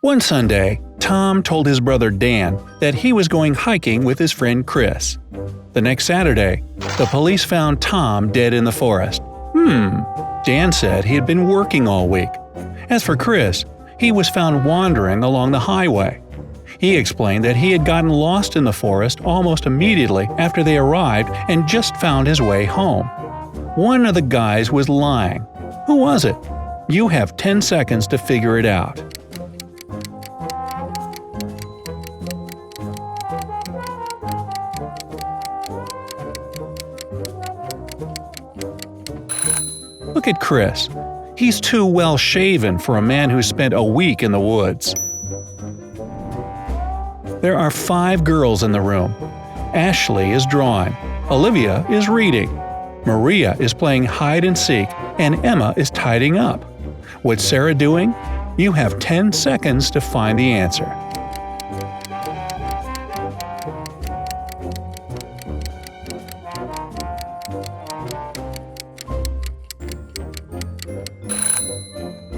One Sunday, Tom told his brother Dan that he was going hiking with his friend Chris. The next Saturday, the police found Tom dead in the forest. Dan said he had been working all week. As for Chris, he was found wandering along the highway. He explained that he had gotten lost in the forest almost immediately after they arrived and just found his way home. One of the guys was lying. Who was it? You have 10 seconds to figure it out. Look at Chris. He's too well shaven for a man who spent a week in the woods. There are 5 girls in the room. Ashley is drawing. Olivia is reading. Maria is playing hide and seek, and Emma is tidying up. What's Sarah doing? You have 10 seconds to find the answer.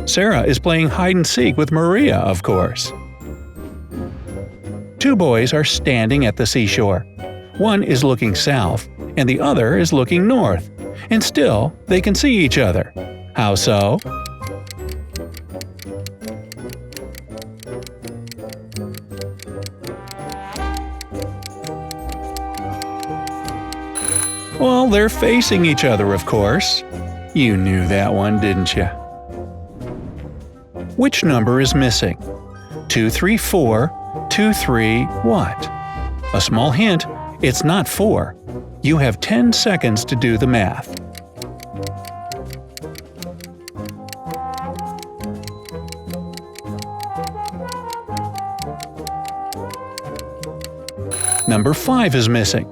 Sarah is playing hide and seek with Maria, of course. 2 boys are standing at the seashore. One is looking south, and the other is looking north. And still, they can see each other. How so? Well, they're facing each other, of course. You knew that one, didn't you? Which number is missing? 234, 23 what? A small hint, it's not 4. You have 10 seconds to do the math. Number 5 is missing.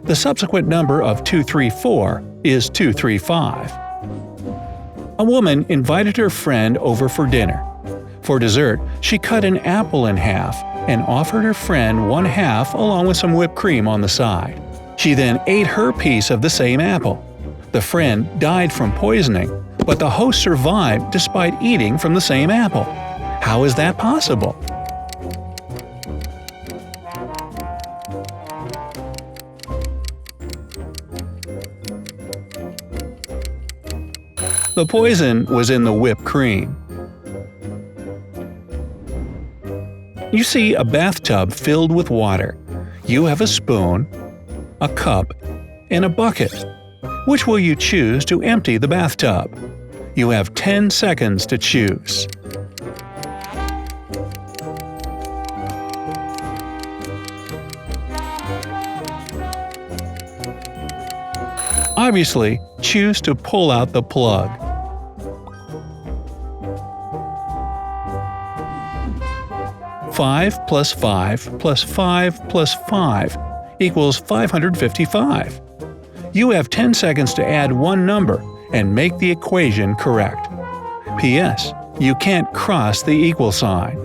The subsequent number of 234 is 235. A woman invited her friend over for dinner. For dessert, she cut an apple in half and offered her friend one half along with some whipped cream on the side. She then ate her piece of the same apple. The friend died from poisoning, but the host survived despite eating from the same apple. How is that possible? The poison was in the whipped cream. You see a bathtub filled with water. You have a spoon, a cup, and a bucket. Which will you choose to empty the bathtub? You have 10 seconds to choose. Obviously, choose to pull out the plug. Five plus 5 plus 5 plus 5 equals 555. You have 10 seconds to add one number and make the equation correct. P.S. You can't cross the equal sign.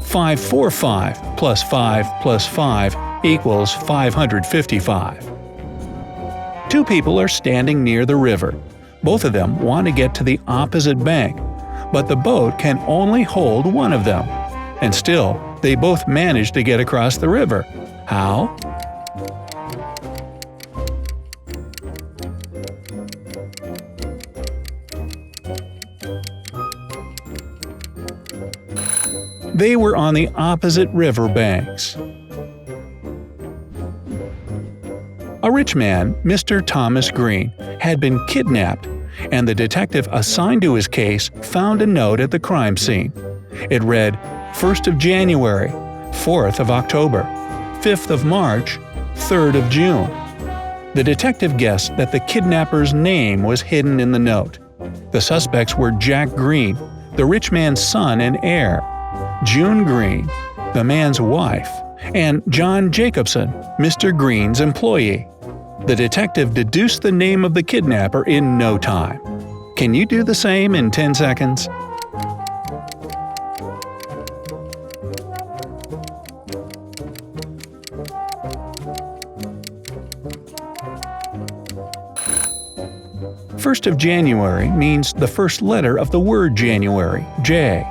$545 plus 5 plus 5 equals 555. 2 people are standing near the river. Both of them want to get to the opposite bank, but the boat can only hold one of them. And still, they both manage to get across the river. How? They were on the opposite river banks. A rich man, Mr. Thomas Green, had been kidnapped, and the detective assigned to his case found a note at the crime scene. It read, 1st of January, 4th of October, 5th of March, 3rd of June. The detective guessed that the kidnapper's name was hidden in the note. The suspects were Jack Green, the rich man's son and heir, June Green, the man's wife, and John Jacobson, Mr. Green's employee. The detective deduced the name of the kidnapper in no time. Can you do the same in 10 seconds? 1st of January means the first letter of the word January, J.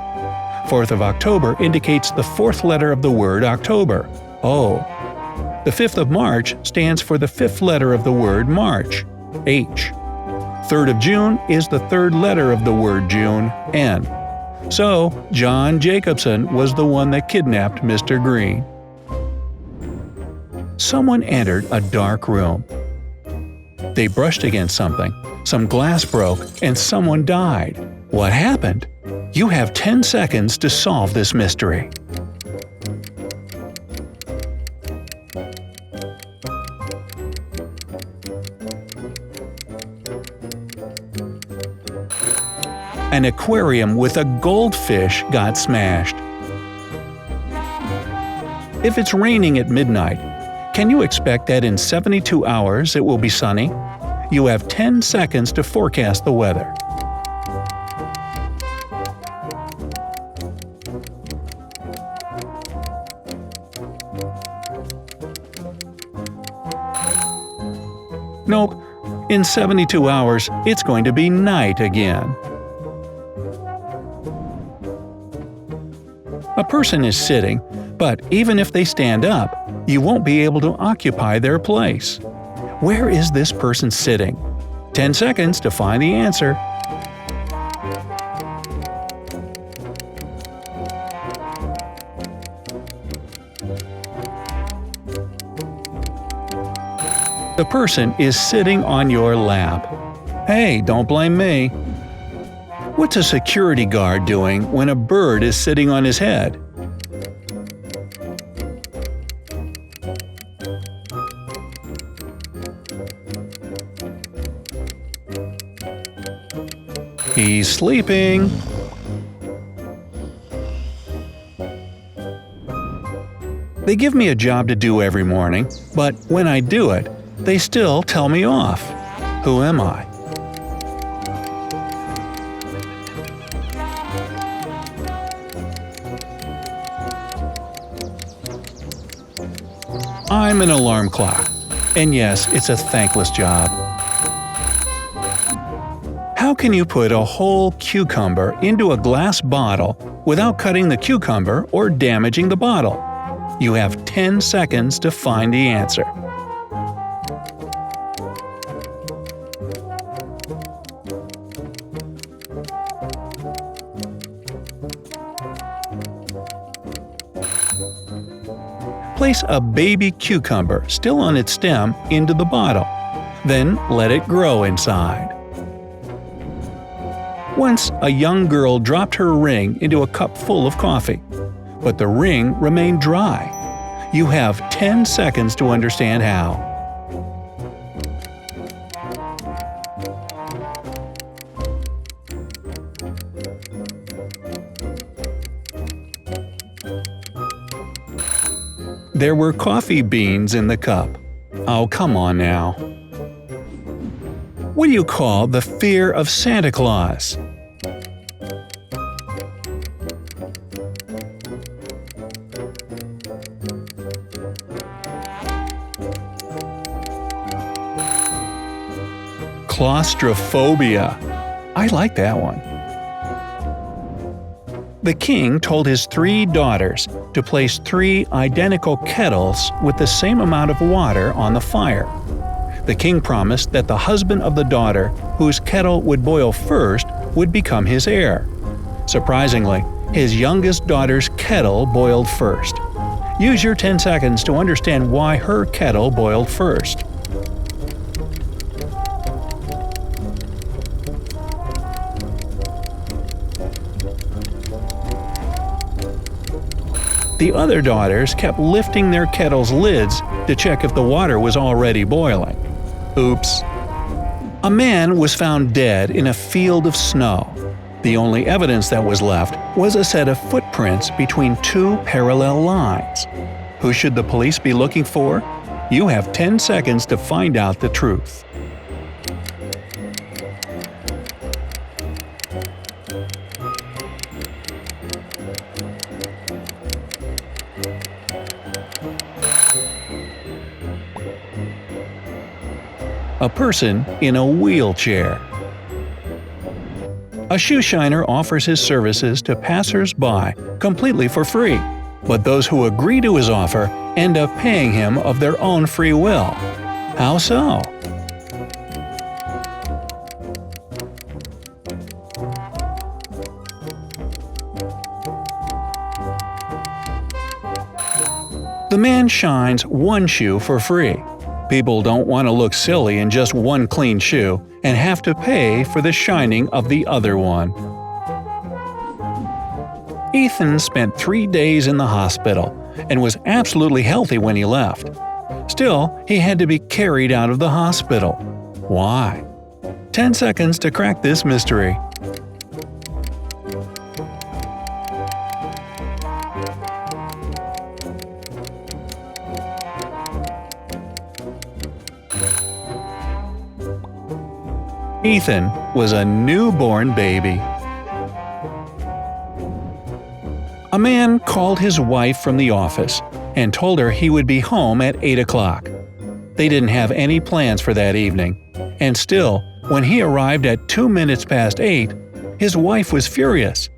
4th of October indicates the fourth letter of the word October, O. The 5th of March stands for the fifth letter of the word March, H. 3rd of June is the third letter of the word June, N. So, John Jacobson was the one that kidnapped Mr. Green. Someone entered a dark room. They brushed against something, some glass broke, and someone died. What happened? You have 10 seconds to solve this mystery. An aquarium with a goldfish got smashed. If it's raining at midnight, can you expect that in 72 hours it will be sunny? You have 10 seconds to forecast the weather. Nope, in 72 hours it's going to be night again. A person is sitting, but even if they stand up, you won't be able to occupy their place. Where is this person sitting? 10 seconds to find the answer. The person is sitting on your lap. Hey, don't blame me. What's a security guard doing when a bird is sitting on his head? He's sleeping. They give me a job to do every morning, but when I do it, they still tell me off. Who am I? I'm an alarm clock. And yes, it's a thankless job. How can you put a whole cucumber into a glass bottle without cutting the cucumber or damaging the bottle? You have 10 seconds to find the answer. Place a baby cucumber, still on its stem, into the bottle. Then let it grow inside. Once, a young girl dropped her ring into a cup full of coffee, but the ring remained dry. You have 10 seconds to understand how. There were coffee beans in the cup. Oh, come on now. What do you call the fear of Santa Claus? Claustrophobia. I like that one. The king told his 3 daughters to place 3 identical kettles with the same amount of water on the fire. The king promised that the husband of the daughter whose kettle would boil first would become his heir. Surprisingly, his youngest daughter's kettle boiled first. Use your 10 seconds to understand why her kettle boiled first. The other daughters kept lifting their kettle's lids to check if the water was already boiling. Oops. A man was found dead in a field of snow. The only evidence that was left was a set of footprints between 2 parallel lines. Who should the police be looking for? You have 10 seconds to find out the truth. A person in a wheelchair. A shoe shiner offers his services to passers-by completely for free, but those who agree to his offer end up paying him of their own free will. How so? The man shines one shoe for free. People don't want to look silly in just one clean shoe and have to pay for the shining of the other one. Ethan spent 3 days in the hospital and was absolutely healthy when he left. Still, he had to be carried out of the hospital. Why? 10 seconds to crack this mystery. Ethan was a newborn baby. A man called his wife from the office and told her he would be home at 8 o'clock. They didn't have any plans for that evening, and still, when he arrived at 2 minutes past 8, his wife was furious.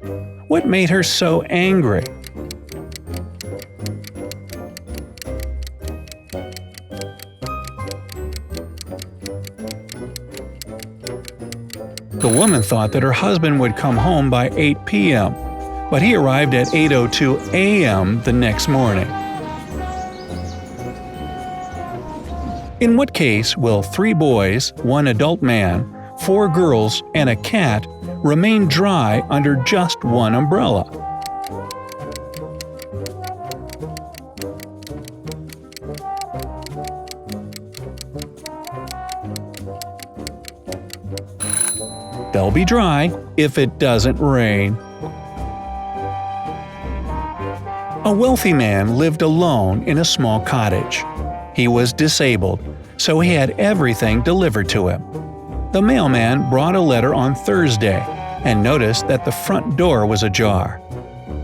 What made her so angry? The woman thought that her husband would come home by 8 p.m., but he arrived at 8:02 a.m. the next morning. In what case will 3 boys, 1 adult man, 4 girls, and a cat remain dry under just one umbrella? They'll be dry if it doesn't rain. A wealthy man lived alone in a small cottage. He was disabled, so he had everything delivered to him. The mailman brought a letter on Thursday and noticed that the front door was ajar.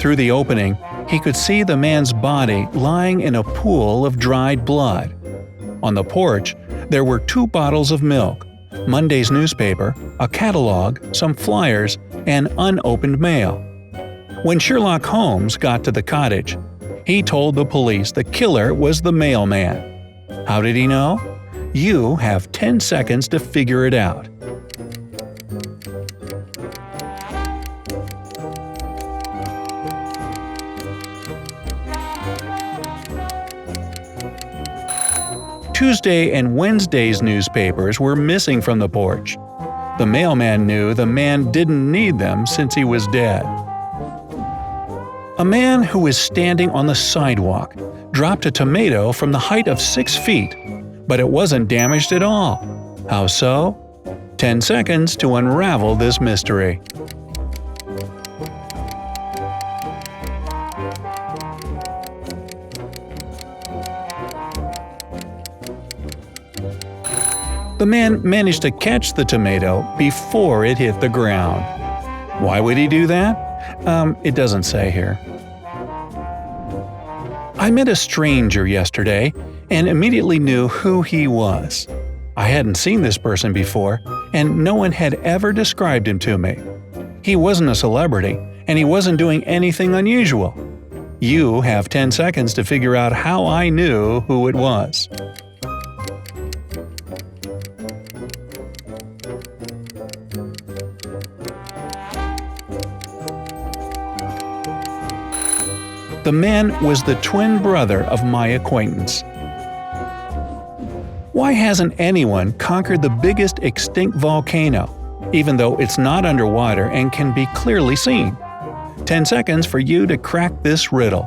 Through the opening, he could see the man's body lying in a pool of dried blood. On the porch, there were 2 bottles of milk, Monday's newspaper, a catalog, some flyers, and unopened mail. When Sherlock Holmes got to the cottage, he told the police the killer was the mailman. How did he know? You have 10 seconds to figure it out. Tuesday and Wednesday's newspapers were missing from the porch. The mailman knew the man didn't need them since he was dead. A man who was standing on the sidewalk dropped a tomato from the height of 6 feet, but it wasn't damaged at all. How so? 10 seconds to unravel this mystery. The man managed to catch the tomato before it hit the ground. Why would he do that? It doesn't say here. I met a stranger yesterday and immediately knew who he was. I hadn't seen this person before, and no one had ever described him to me. He wasn't a celebrity, and he wasn't doing anything unusual. You have 10 seconds to figure out how I knew who it was. The man was the twin brother of my acquaintance. Why hasn't anyone conquered the biggest extinct volcano, even though it's not underwater and can be clearly seen? 10 seconds for you to crack this riddle.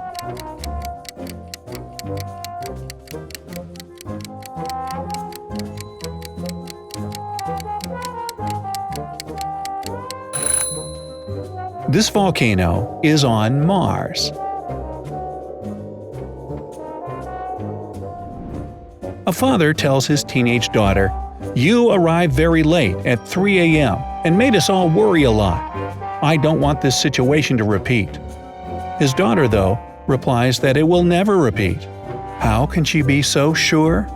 This volcano is on Mars. A father tells his teenage daughter, "You arrived very late at 3 a.m. and made us all worry a lot. I don't want this situation to repeat." His daughter, though, replies that it will never repeat. How can she be so sure?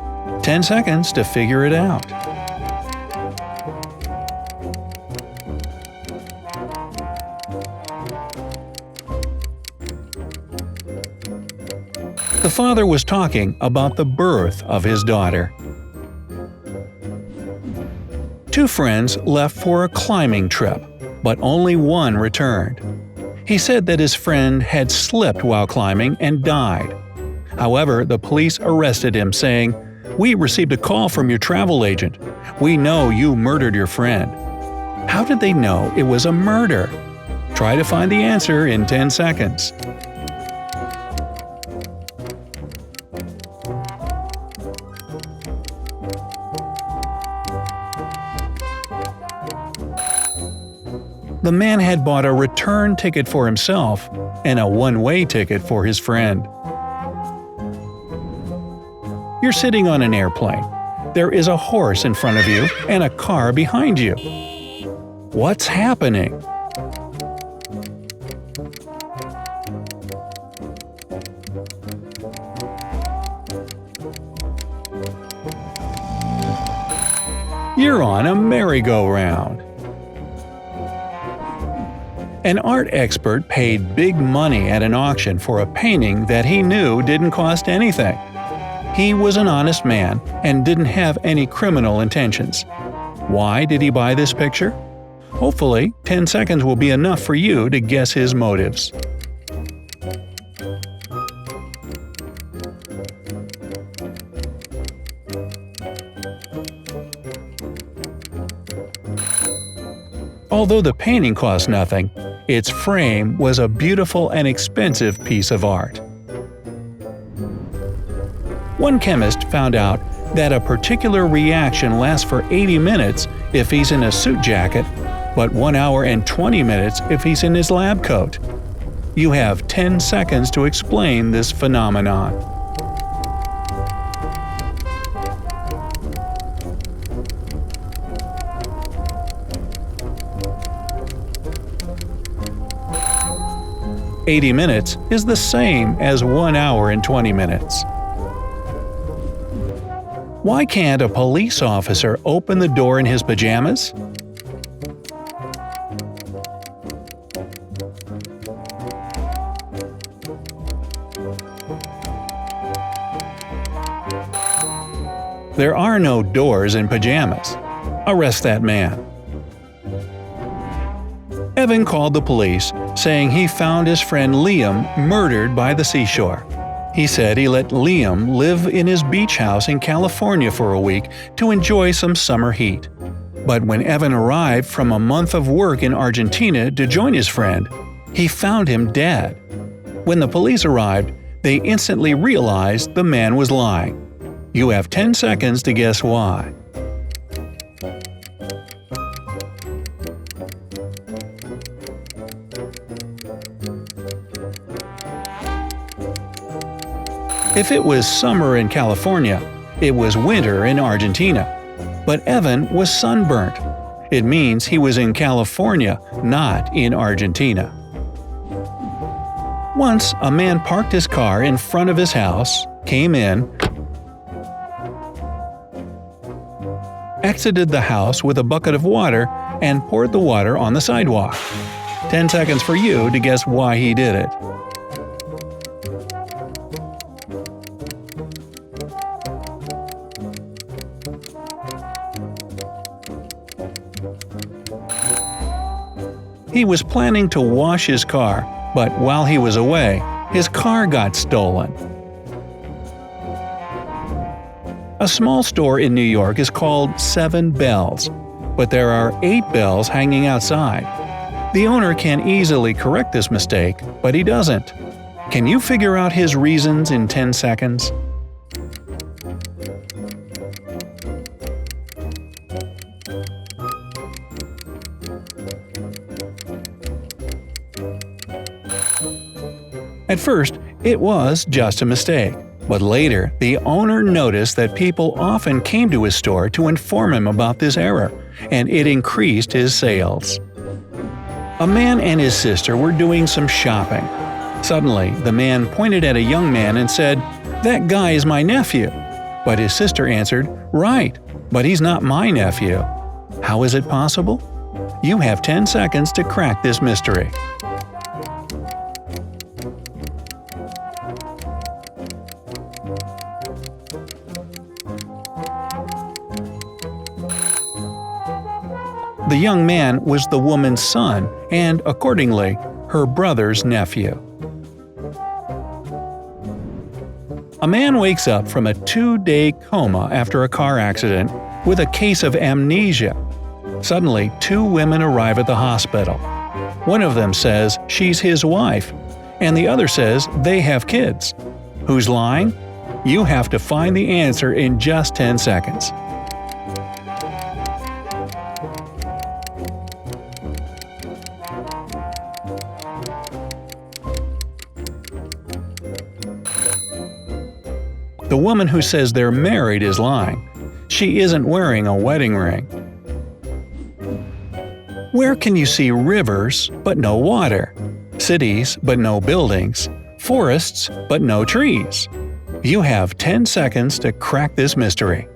10 seconds to figure it out. The father was talking about the birth of his daughter. Two friends left for a climbing trip, but only one returned. He said that his friend had slipped while climbing and died. However, the police arrested him, saying, "We received a call from your travel agent. We know you murdered your friend." How did they know it was a murder? Try to find the answer in 10 seconds. The man had bought a return ticket for himself and a one-way ticket for his friend. You're sitting on an airplane. There is a horse in front of you and a car behind you. What's happening? You're on a merry-go-round. An art expert paid big money at an auction for a painting that he knew didn't cost anything. He was an honest man and didn't have any criminal intentions. Why did he buy this picture? Hopefully, 10 seconds will be enough for you to guess his motives. Although the painting cost nothing, its frame was a beautiful and expensive piece of art. One chemist found out that a particular reaction lasts for 80 minutes if he's in a suit jacket, but 1 hour and 20 minutes if he's in his lab coat. You have 10 seconds to explain this phenomenon. "80 minutes is the same as 1 hour and 20 minutes. Why can't a police officer open the door in his pajamas? There are no doors in pajamas. Arrest that man. Evan called the police, saying he found his friend Liam murdered by the seashore. He said he let Liam live in his beach house in California for a week to enjoy some summer heat. But when Evan arrived from a month of work in Argentina to join his friend, he found him dead. When the police arrived, they instantly realized the man was lying. You have 10 seconds to guess why. If it was summer in California, it was winter in Argentina. But Evan was sunburnt. It means he was in California, not in Argentina. Once, a man parked his car in front of his house, came in, exited the house with a bucket of water, and poured the water on the sidewalk. 10 seconds for you to guess why he did it. He was planning to wash his car, but while he was away, his car got stolen. A small store in New York is called 7 Bells, but there are 8 bells hanging outside. The owner can easily correct this mistake, but he doesn't. Can you figure out his reasons in 10 seconds? At first, it was just a mistake, but later the owner noticed that people often came to his store to inform him about this error, and it increased his sales. A man and his sister were doing some shopping. Suddenly, the man pointed at a young man and said, "That guy is my nephew." But his sister answered, "Right, but he's not my nephew." How is it possible? You have 10 seconds to crack this mystery. The young man was the woman's son and, accordingly, her brother's nephew. A man wakes up from a 2-day coma after a car accident with a case of amnesia. Suddenly, 2 women arrive at the hospital. One of them says she's his wife, and the other says they have kids. Who's lying? You have to find the answer in just 10 seconds. The woman who says they're married is lying. She isn't wearing a wedding ring. Where can you see rivers but no water? Cities but no buildings? Forests but no trees? You have 10 seconds to crack this mystery.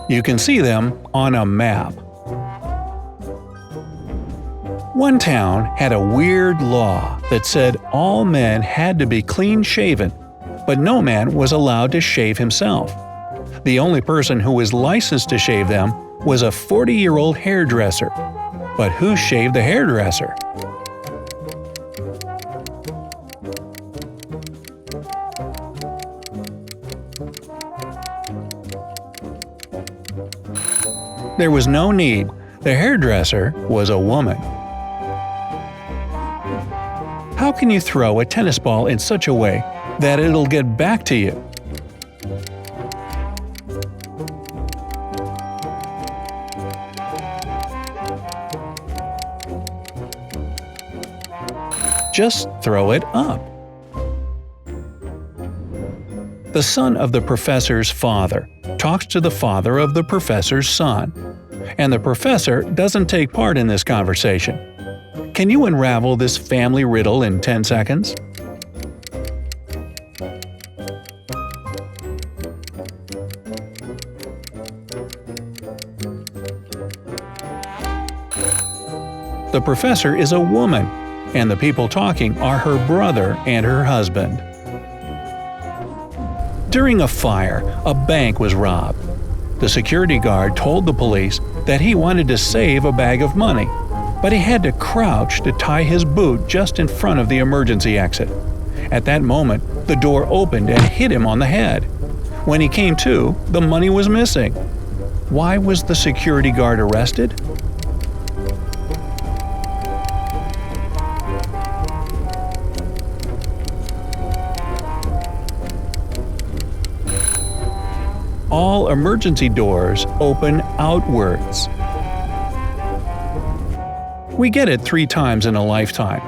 You can see them on a map. One town had a weird law that said all men had to be clean-shaven, but no man was allowed to shave himself. The only person who was licensed to shave them was a 40-year-old hairdresser. But who shaved the hairdresser? There was no need. The hairdresser was a woman. How can you throw a tennis ball in such a way that it'll get back to you? Just throw it up. The son of the professor's father talks to the father of the professor's son, and the professor doesn't take part in this conversation. Can you unravel this family riddle in 10 seconds? The professor is a woman, and the people talking are her brother and her husband. During a fire, a bank was robbed. The security guard told the police that he wanted to save a bag of money, but he had to crouch to tie his boot just in front of the emergency exit. At that moment, the door opened and hit him on the head. When he came to, the money was missing. Why was the security guard arrested? All emergency doors open outwards. We get it 3 times in a lifetime.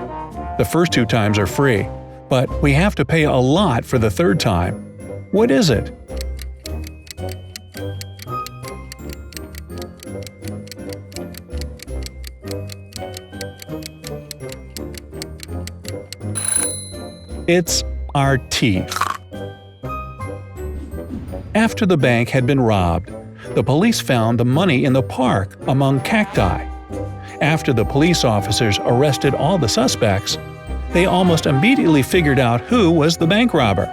The first 2 times are free, but we have to pay a lot for the 3rd time. What is it? It's our teeth. After the bank had been robbed, the police found the money in the park among cacti. After the police officers arrested all the suspects, they almost immediately figured out who was the bank robber.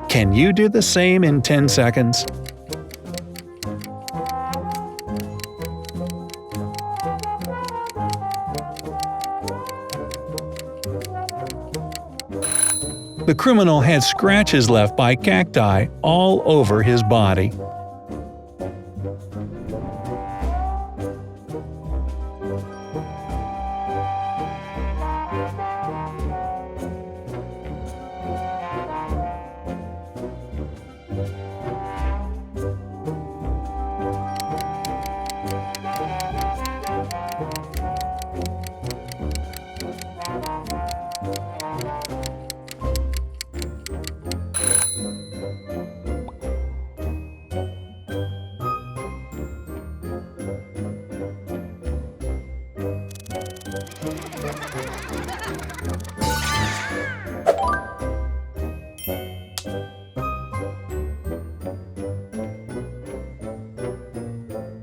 Can you do the same in 10 seconds? The criminal had scratches left by cacti all over his body.